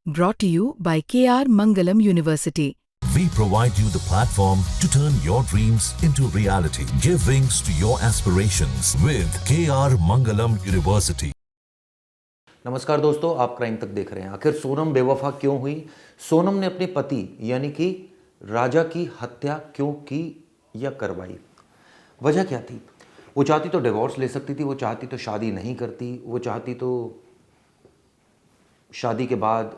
Brought to you by KR Mangalam University. We provide you the platform to turn your dreams into reality. Give wings to your aspirations with KR Mangalam University. नमस्कार दोस्तों, आप crime तक देख रहे हैं। आखिर सोनम बेवफा क्यों हुई? सोनम ने अपने पति यानी कि राजा की हत्या क्यों की या करवाई? वजह क्या थी? वो चाहती तो डिवोर्स ले सकती थी, वो चाहती तो शादी नहीं करती, वो चाहती तो शादी के बाद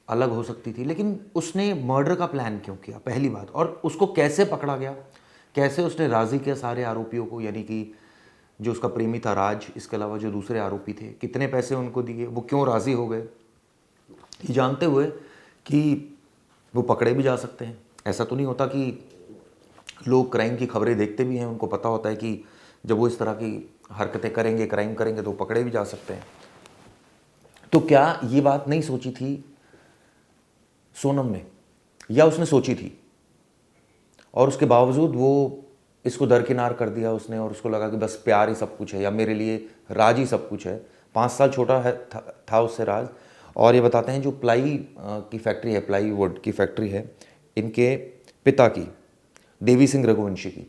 अलग हो सकती थी, लेकिन उसने मर्डर का प्लान क्यों किया? पहली बात। और उसको कैसे पकड़ा गया? कैसे उसने राजी किया सारे आरोपियों को, यानी कि जो उसका प्रेमी था राज, इसके अलावा जो दूसरे आरोपी थे, कितने पैसे उनको दिए, वो क्यों राजी हो गए, ये जानते हुए कि वो पकड़े भी जा सकते हैं। ऐसा तो नहीं होता कि लोग क्राइम की खबरें देखते भी हैं, उनको पता होता है कि जब वो इस तरह की हरकतें करेंगे, क्राइम करेंगे, तो पकड़े भी जा सकते हैं। तो क्या ये बात नहीं सोची थी सोनम ने, या उसने सोची थी और उसके बावजूद वो इसको दरकिनार कर दिया उसने, और उसको लगा कि बस प्यार ही सब कुछ है, या मेरे लिए राज ही सब कुछ है। 5 साल छोटा है था उससे राज। और ये बताते हैं जो प्लाई की फैक्ट्री है, प्लाईवुड की फैक्ट्री है इनके पिता की, देवी सिंह रघुवंशी की,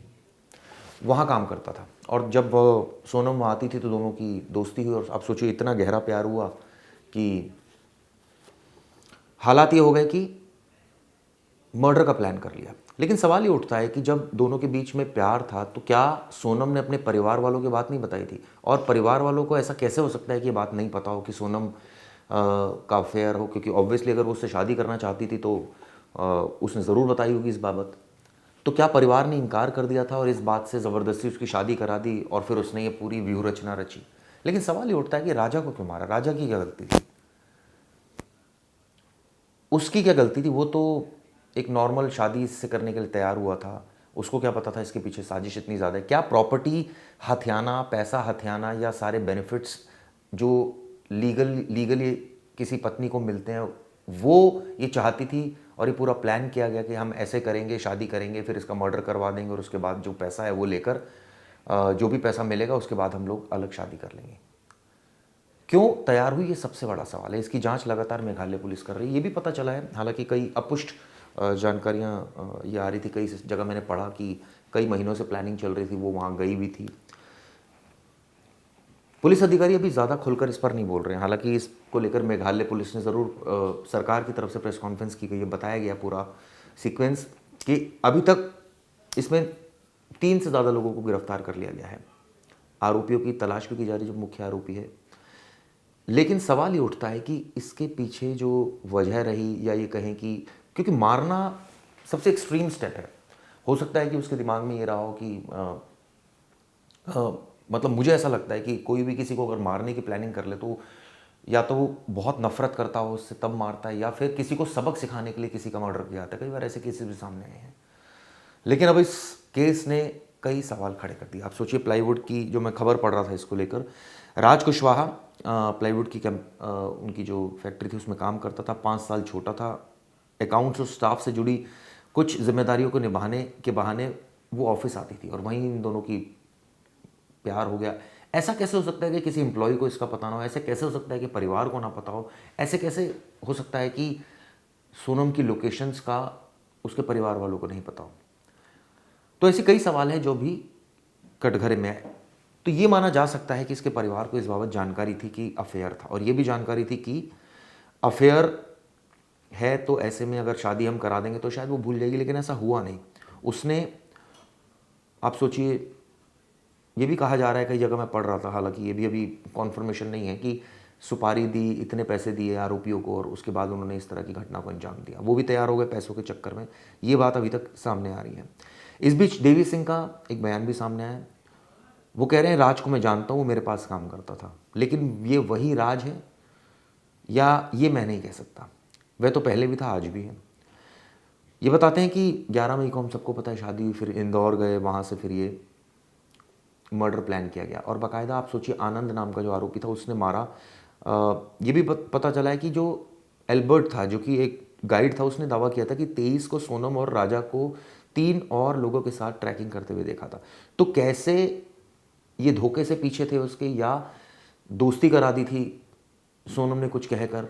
वहाँ काम करता था। और जब सोनम वहाँ आती थी तो दोनों की दोस्ती हुई, और आप सोचिए इतना गहरा प्यार हुआ कि हालात ये हो गए कि मर्डर का प्लान कर लिया। लेकिन सवाल ये उठता है कि जब दोनों के बीच में प्यार था तो क्या सोनम ने अपने परिवार वालों की बात नहीं बताई थी? और परिवार वालों को ऐसा कैसे हो सकता है कि ये बात नहीं पता हो कि सोनम का अफेयर हो? क्योंकि ऑब्वियसली अगर वो उससे शादी करना चाहती थी तो उसने ज़रूर बताई होगी इस बाबत। तो क्या परिवार ने इनकार कर दिया था और इस बात से ज़बरदस्ती उसकी शादी करा दी और फिर उसने ये पूरी व्यूह रचना रची? लेकिन सवाल ये उठता है कि राजा को क्यों मारा? राजा की क्या गलती थी? उसकी क्या गलती थी? वो तो एक नॉर्मल शादी इससे करने के लिए तैयार हुआ था। उसको क्या पता था इसके पीछे साजिश इतनी ज़्यादा है? क्या प्रॉपर्टी हथियाना, पैसा हथियाना, या सारे बेनिफिट्स जो लीगली किसी पत्नी को मिलते हैं, वो ये चाहती थी? और ये पूरा प्लान किया गया कि हम ऐसे करेंगे, शादी करेंगे, फिर इसका मर्डर करवा देंगे, और उसके बाद जो पैसा है वो लेकर जो भी पैसा मिलेगा उसके बाद हम लोग अलग शादी कर लेंगे। क्यों तैयार हुई, ये सबसे बड़ा सवाल है। इसकी जांच लगातार मेघालय पुलिस कर रही है। ये भी पता चला है, हालांकि कई अपुष्ट जानकारियाँ ये आ रही थी, कई जगह मैंने पढ़ा कि कई महीनों से प्लानिंग चल रही थी, वो वहाँ गई भी थी। पुलिस अधिकारी अभी ज़्यादा खुलकर इस पर नहीं बोल रहे हैं। हालांकि इसको लेकर मेघालय पुलिस ने ज़रूर सरकार की तरफ से प्रेस कॉन्फ्रेंस की गई है, बताया गया पूरा सीक्वेंस कि अभी तक इसमें 3 से ज़्यादा लोगों को गिरफ्तार कर लिया गया है। आरोपियों की तलाश भी की जा रही है, जो मुख्य आरोपी है। लेकिन सवाल ये उठता है कि इसके पीछे जो वजह रही, या ये कहें कि क्योंकि मारना सबसे एक्सट्रीम स्टेप है, हो सकता है कि उसके दिमाग में ये रहा हो कि मतलब मुझे ऐसा लगता है कि कोई भी किसी को अगर मारने की प्लानिंग कर ले तो या तो वो बहुत नफरत करता हो उससे तब मारता है, या फिर किसी को सबक सिखाने के लिए किसी का मर्डर किया जाता है। कई बार ऐसे केसेस भी सामने आए हैं। लेकिन अब इस केस ने कई सवाल खड़े कर दिए। आप सोचिए, प्लाईवुड की जो मैं खबर पढ़ रहा था इसको लेकर, राज कुशवाहा प्लाईवुड की उनकी जो फैक्ट्री थी उसमें काम करता था। 5 साल छोटा था। अकाउंट्स और स्टाफ से जुड़ी कुछ जिम्मेदारियों को निभाने के बहाने वो ऑफिस आती थी, और वहीं इन दोनों की प्यार हो गया। ऐसा कैसे हो सकता है कि किसी एम्प्लॉय को इसका पता ना हो? ऐसे कैसे हो सकता है कि परिवार को ना पता हो? ऐसे कैसे हो सकता है कि सोनम की लोकेशंस का उसके परिवार वालों को नहीं पता हो? तो ऐसे कई सवाल हैं जो भी कटघरे में आए। तो ये माना जा सकता है कि इसके परिवार को इस बाबत जानकारी थी कि अफेयर था, और ये भी जानकारी थी कि अफेयर है, तो ऐसे में अगर शादी हम करा देंगे तो शायद वो भूल जाएगी। लेकिन ऐसा हुआ नहीं। उसने, आप सोचिए, ये भी कहा जा रहा है, कई जगह मैं पढ़ रहा था, हालांकि ये भी अभी कॉन्फर्मेशन नहीं है, कि सुपारी दी, इतने पैसे दिए आरोपियों को, और उसके बाद उन्होंने इस तरह की घटना को अंजाम दिया। वो भी तैयार हो गए पैसों के चक्कर में। ये बात अभी तक सामने आ रही है। इस बीच देवी सिंह का एक बयान भी सामने आया। वो कह रहे हैं राज को मैं जानता हूँ, वो मेरे पास काम करता था, लेकिन ये वही राज है या ये मैं नहीं कह सकता। वह तो पहले भी था, आज भी है। ये बताते हैं कि 11 मई को, हम सबको पता है, शादी हुई, फिर इंदौर गए, वहाँ से फिर ये मर्डर प्लान किया गया। और बाकायदा आप सोचिए, आनंद नाम का जो आरोपी था उसने मारा। ये भी पता चला है कि जो एल्बर्ट था, जो कि एक गाइड था, उसने दावा किया था कि 23 को सोनम और राजा को 3 और लोगों के साथ ट्रैकिंग करते हुए देखा था। तो कैसे ये धोखे से पीछे थे उसके, या दोस्ती करा दी थी सोनम ने कुछ कहकर,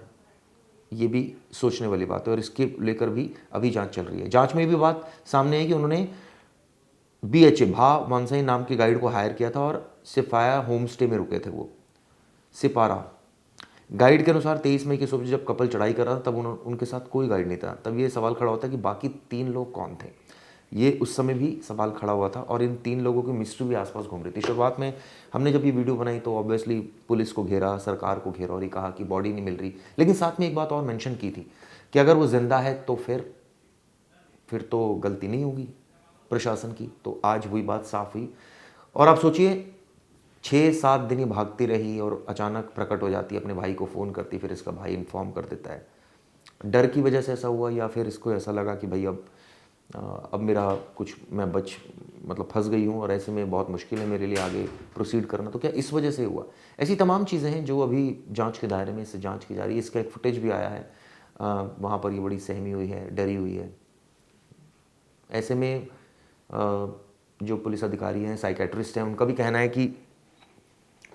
ये भी सोचने वाली बात है और इसके लेकर भी अभी जांच चल रही है। जांच में भी बात सामने है कि उन्होंने BHA भा मानसाई नाम के गाइड को हायर किया था और सिपाया होम स्टे में रुके थे। वो सिपारा गाइड के अनुसार 23 मई की सुबह जब कपल चढ़ाई कर रहा था तब उनके साथ कोई गाइड नहीं था। तब ये सवाल खड़ा होता है कि बाकी 3 लोग कौन थे। ये उस समय भी सवाल खड़ा हुआ था और इन 3 लोगों की मिस्ट्री भी आसपास घूम रही थी। शुरुआत में हमने जब ये वीडियो बनाई तो ऑब्वियसली पुलिस को घेरा, सरकार को घेरा और ये कहा कि बॉडी नहीं मिल रही, लेकिन साथ में एक बात और मेंशन की थी कि अगर वो जिंदा है तो फिर तो गलती नहीं होगी प्रशासन की। तो आज वही बात साफ हुई और आप सोचिए 6-7 दिन ही भागती रही और अचानक प्रकट हो जाती है, अपने भाई को फ़ोन करती, फिर इसका भाई इन्फॉर्म कर देता है। डर की वजह से ऐसा हुआ या फिर इसको ऐसा लगा कि भाई अब मेरा कुछ मैं मतलब फंस गई हूँ और ऐसे में बहुत मुश्किल है मेरे लिए आगे प्रोसीड करना, तो क्या इस वजह से हुआ। ऐसी तमाम चीज़ें हैं जो अभी जांच के दायरे में इससे जांच की जा रही है। इसका एक फुटेज भी आया है, वहाँ पर ये बड़ी सहमी हुई है, डरी हुई है। ऐसे में जो पुलिस अधिकारी हैं, साइकेट्रिस्ट हैं, उनका भी कहना है कि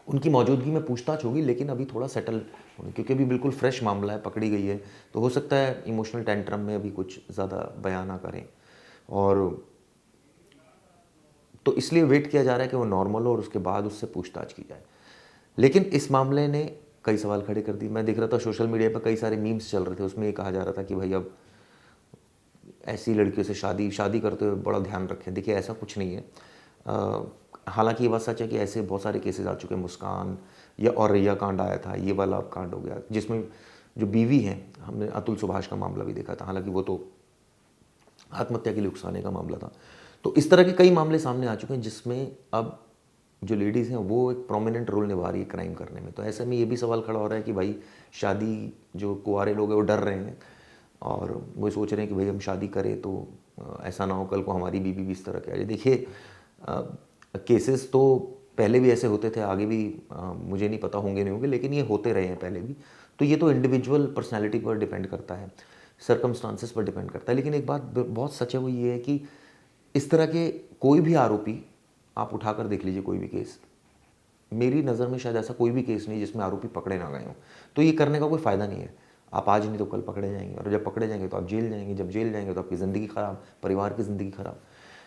उनकी मौजूदगी में पूछताछ होगी, लेकिन अभी थोड़ा सेटल होने, क्योंकि अभी बिल्कुल फ्रेश मामला है, पकड़ी गई है, तो हो सकता है इमोशनल टेंट्रम में अभी कुछ ज़्यादा बयान ना करें। और तो इसलिए वेट किया जा रहा है कि वो नॉर्मल हो और उसके बाद उससे पूछताछ की जाए। लेकिन इस मामले ने कई सवाल खड़े कर दिए। मैं देख रहा था सोशल मीडिया पर कई सारे मीम्स चल रहे थे, उसमें ये कहा जा रहा था कि भाई अब ऐसी लड़कियों से शादी करते हुए बड़ा ध्यान रखें। देखिए ऐसा कुछ नहीं है। हालांकि ये बात सच है कि ऐसे बहुत सारे केसेस आ चुके हैं। मुस्कान या और रैया कांड आया था, ये वाला कांड हो गया जिसमें जो बीवी हैं, हमने अतुल सुभाष का मामला भी देखा था, हालांकि वो तो आत्महत्या के लिए उकसाने का मामला था। तो इस तरह के कई मामले सामने आ चुके हैं जिसमें अब जो लेडीज़ हैं वो एक प्रोमिनेंट रोल निभा रही है क्राइम करने में। तो ऐसे में ये भी सवाल खड़ा हो रहा है कि भाई शादी, जो कुंवारे लोग हैं वो डर रहे हैं और वो सोच रहे हैं कि भाई हम शादी करें तो ऐसा ना हो कल को हमारी बीवी भी इस तरह के आ जाए। देखिए केसेस तो पहले भी ऐसे होते थे, आगे भी मुझे नहीं पता होंगे नहीं होंगे, लेकिन ये होते रहे हैं पहले भी। तो ये तो इंडिविजुअल पर्सनैलिटी पर डिपेंड करता है, सर्कमस्टांसेस पर डिपेंड करता है। लेकिन एक बात बहुत सच है, वो ये है कि इस तरह के कोई भी आरोपी आप उठाकर देख लीजिए, कोई भी केस, मेरी नज़र में शायद ऐसा कोई भी केस नहीं जिसमें आरोपी पकड़े ना गए हों। तो ये करने का कोई फ़ायदा नहीं है। आप आज नहीं तो कल पकड़े जाएंगे और जब पकड़े जाएंगे तो आप जेल जाएंगे, जब जेल जाएंगे तो आपकी ज़िंदगी ख़राब, परिवार की ज़िंदगी ख़राब।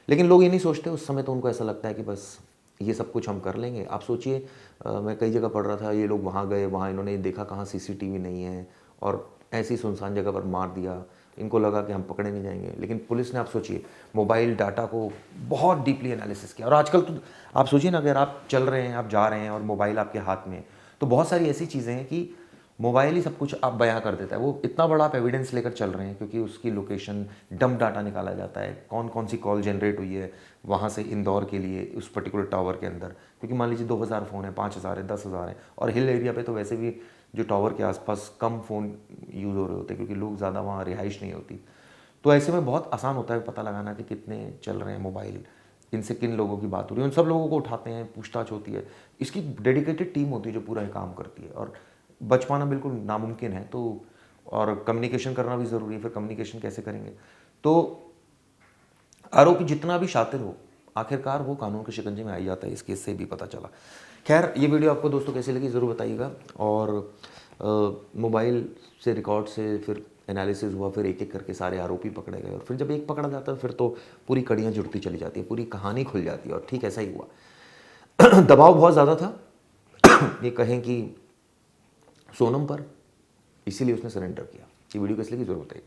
लेकिन लोग ये नहीं सोचते उस समय, तो उनको ऐसा लगता है कि बस ये सब कुछ हम कर लेंगे। आप सोचिए, मैं कई जगह पढ़ रहा था, ये लोग वहाँ गए, वहाँ इन्होंने देखा कहाँ CCTV नहीं है और ऐसी सुनसान जगह पर मार दिया। इनको लगा कि हम पकड़े नहीं जाएंगे, लेकिन पुलिस ने, आप सोचिए, मोबाइल डाटा को बहुत डीपली एनालिसिस किया। और आजकल तो आप सोचिए ना, अगर आप चल रहे हैं, आप जा रहे हैं और मोबाइल आपके हाथ में, तो बहुत सारी ऐसी चीज़ें हैं कि मोबाइल ही सब कुछ आप बयां कर देता है। वो इतना बड़ा आप एविडेंस लेकर चल रहे हैं क्योंकि उसकी लोकेशन, डंप डाटा निकाला जाता है, कौन कौन सी कॉल जनरेट हुई है वहाँ से इंदौर के लिए उस पर्टिकुलर टावर के अंदर, क्योंकि मान लीजिए 2000 फ़ोन है, 5000 है, 10,000 है, और हिल एरिया पे तो वैसे भी जो टावर के आसपास कम फ़ोन यूज़ हो रहे होते हैं क्योंकि लोग ज़्यादा वहाँ रिहाइश नहीं होती। तो ऐसे में बहुत आसान होता है पता लगाना कि कितने चल रहे हैं मोबाइल, इनसे किन लोगों की बात हो रही है, उन सब लोगों को उठाते हैं, पूछताछ होती है। इसकी डेडिकेटेड टीम होती है जो पूरा ये काम करती है और बच पाना बिल्कुल नामुमकिन है। तो और कम्युनिकेशन करना भी ज़रूरी है, फिर कम्युनिकेशन कैसे करेंगे। तो आरोपी जितना भी शातिर हो, आखिरकार वो कानून के शिकंजे में आ ही जाता है। इस केस से भी पता चला। खैर, ये वीडियो आपको दोस्तों कैसी लगी ज़रूर बताइएगा। और मोबाइल से रिकॉर्ड से फिर एनालिसिस हुआ, फिर एक एक करके सारे आरोपी पकड़े गए और फिर जब एक पकड़ा जाता है फिर तो पूरी कड़ियाँ जुड़ती चली जाती है, पूरी कहानी खुल जाती है। और ठीक ऐसा ही हुआ। दबाव बहुत ज़्यादा था, ये कहें कि सोनम पर, इसीलिए उसने सरेंडर किया। ये वीडियो कैसी लगी ज़रूर बताइए।